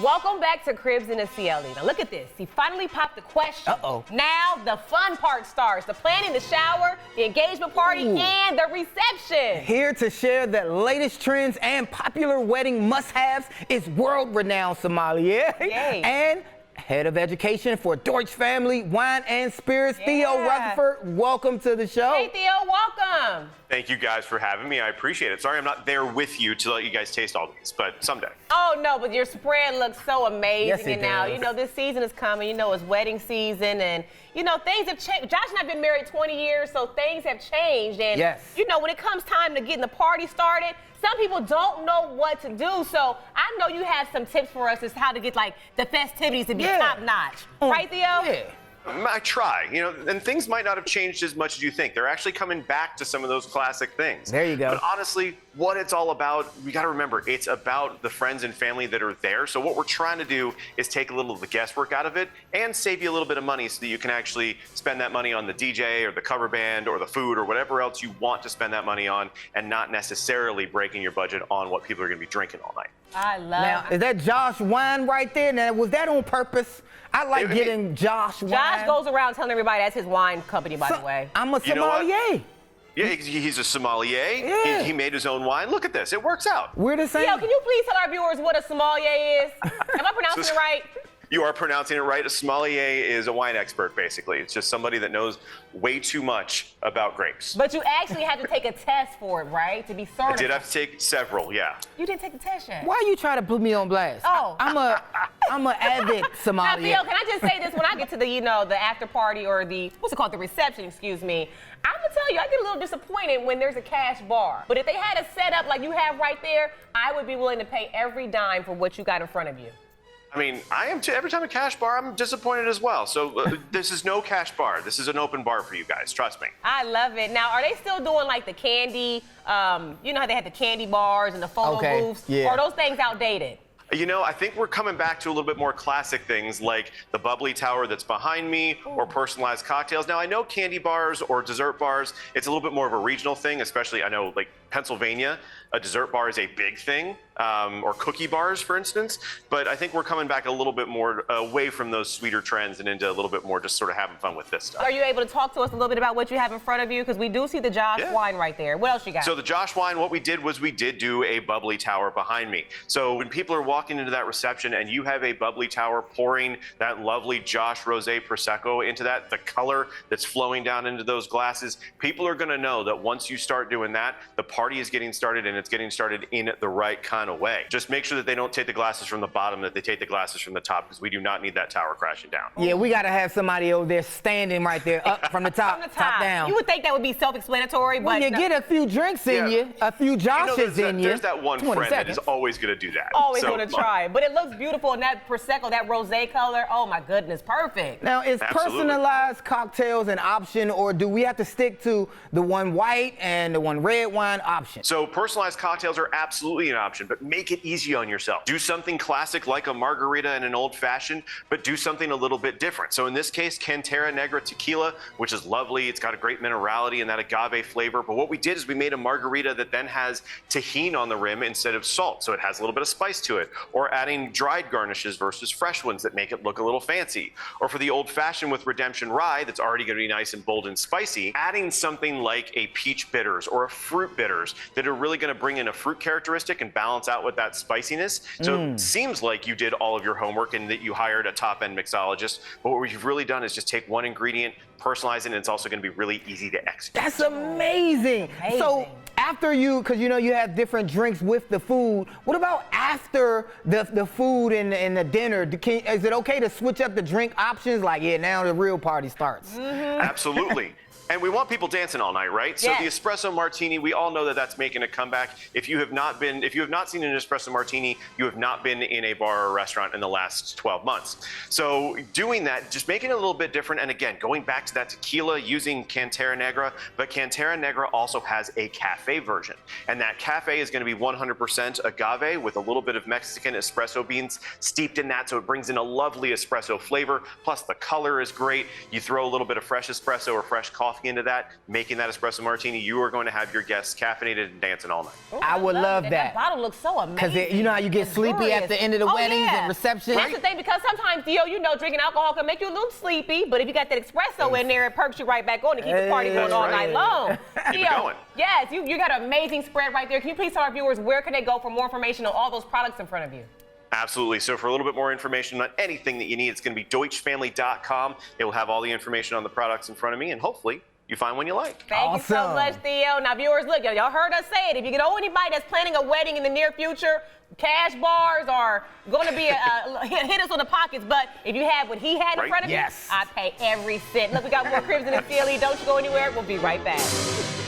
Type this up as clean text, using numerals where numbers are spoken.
Welcome back to Cribs in the CLE. Now look at this. He finally popped the question. Uh-oh. Now the fun part starts. The planning, the shower, the engagement party, and the reception. Here to share the latest trends and popular wedding must-haves is world-renowned sommelier and head of education for Deutsch Family Wine and Spirits, Theo Rutherford. Welcome to the show. Hey, Theo, welcome. Thank you guys for having me. I appreciate it. Sorry I'm not there with you to let you guys taste all these, but someday. Oh, no, but your spread looks so amazing. Yes, it now, does. you know, this season is coming. You know, it's wedding season, and, you know, things have changed. Josh and I have been married 20 years, so things have changed. And, you know, when it comes time to getting the party started, some people don't know what to do. So I know you have some tips for us as to how to get, like, the festivities to be top-notch. Right, Theo? Yeah. I try, you know, and things might not have changed as much as you think. They're actually coming back to some of those classic things. There you go. But honestly, what it's all about, we got to remember, it's about the friends and family that are there. So what we're trying to do is take a little of the guesswork out of it and save you a little bit of money so that you can actually spend that money on the DJ or the cover band or the food or whatever else you want to spend that money on, and not necessarily breaking your budget on what people are going to be drinking all night. I love Now, is that Josh wine right there? Now, was that on purpose? I like getting Josh wine. Josh goes around telling everybody that's his wine company, by the way. I'm a sommelier. Yeah, he's a sommelier. Yeah. He made his own wine. Look at this. It works out. We're the same. Yo, can you please tell our viewers what a sommelier is? Am I pronouncing it right? You are pronouncing it right. A sommelier is a wine expert, basically. It's just somebody that knows way too much about grapes. But you actually had to take a test for it, right? To be certified. I did have to take several, yeah. You didn't take the test yet. Why you try to put me on blast? Oh. I'm a avid sommelier. Now, Theo, can I just say this? When I get to the, you know, the after party or the, what's it called, the reception, excuse me, I'm gonna tell you, I get a little disappointed when there's a cash bar. But if they had a setup like you have right there, I would be willing to pay every dime for what you got in front of you. I mean, I am too. Every time a cash bar, I'm disappointed as well. So this is no cash bar. This is an open bar for you guys. Trust me. I love it. Now, are they still doing like the candy? You know how they had the candy bars and the photo booths? Yeah. Or are those things outdated? You know, I think we're coming back to a little bit more classic things like the bubbly tower that's behind me or personalized cocktails. Now, I know candy bars or dessert bars, it's a little bit more of a regional thing, especially I know like Pennsylvania, a dessert bar is a big thing, or cookie bars, for instance. But I think we're coming back a little bit more away from those sweeter trends and into a little bit more just sort of having fun with this stuff. Are you able to talk to us a little bit about what you have in front of you? Because we do see the Josh wine right there. What else you got? So the Josh wine, what we did was we did do a bubbly tower behind me. So when people are walking into that reception and you have a bubbly tower pouring that lovely Josh Rosé Prosecco into that, the color that's flowing down into those glasses, people are gonna know that once you start doing that, the party is getting started, and it's getting started in the right kind of way. Just make sure that they don't take the glasses from the bottom, that they take the glasses from the top, because we do not need that tower crashing down. Yeah, we gotta have somebody over there standing right there, up from the top, top down. You would think that would be self-explanatory, but when you get a few drinks in you, a few Joshes in you. There's that one friend that is always gonna do that. Always gonna try, but it looks beautiful, and that Prosecco, that rosé color, oh my goodness, perfect. Now, is personalized cocktails an option, or do we have to stick to the one white and the one red wine option? So personalized cocktails are absolutely an option, but make it easy on yourself. Do something classic like a margarita and an old fashioned, but do something a little bit different. So in this case, Cantera Negra tequila, which is lovely. It's got a great minerality and that agave flavor. But what we did is we made a margarita that then has tahini on the rim instead of salt. So it has a little bit of spice to it. Or adding dried garnishes versus fresh ones that make it look a little fancy. Or for the old fashioned with Redemption Rye, that's already going to be nice and bold and spicy, adding something like a peach bitters or a fruit bitters that are really going to bring in a fruit characteristic and balance out with that spiciness. So it seems like you did all of your homework and that you hired a top-end mixologist. But what you've really done is just take one ingredient, personalize it, and it's also going to be really easy to execute. That's amazing. So after because you know you have different drinks with the food, what about after the food and the dinner? Is it okay to switch up the drink options? Like, yeah, now the real party starts. Absolutely. And we want people dancing all night, right? So the espresso martini, we all know that that's making a comeback. If you have not seen an espresso martini, you have not been in a bar or restaurant in the last 12 months. So doing that, just making it a little bit different. And again, going back to that tequila using Cantera Negra, but Cantera Negra also has a cafe version. And that cafe is going to be 100% agave with a little bit of Mexican espresso beans steeped in that. So it brings in a lovely espresso flavor. Plus the color is great. You throw a little bit of fresh espresso or fresh coffee coffee into that, making that espresso martini, you are going to have your guests caffeinated and dancing all night. Ooh, I would love that. That bottle looks so amazing. Because you know how you get sleepy at the end of the weddings and receptions? That's the thing, because sometimes, you know, drinking alcohol can make you a little sleepy, but if you got that espresso in there, it perks you right back on to keep the party going all night long. Keep it going. Yes, you got an amazing spread right there. Can you please tell our viewers where can they go for more information on all those products in front of you? Absolutely. So for a little bit more information on anything that you need, it's going to be deutschfamily.com. It will have all the information on the products in front of me, and hopefully you find one you like. Thank you so much, Theo. Now, viewers, look, y'all heard us say it. If you know anybody that's planning a wedding in the near future, cash bars are going to be hit us on the pockets. But if you have what he had in front of you, I pay every cent. Look, we got more Cribs in the Ceiling. Don't you go anywhere. We'll be right back.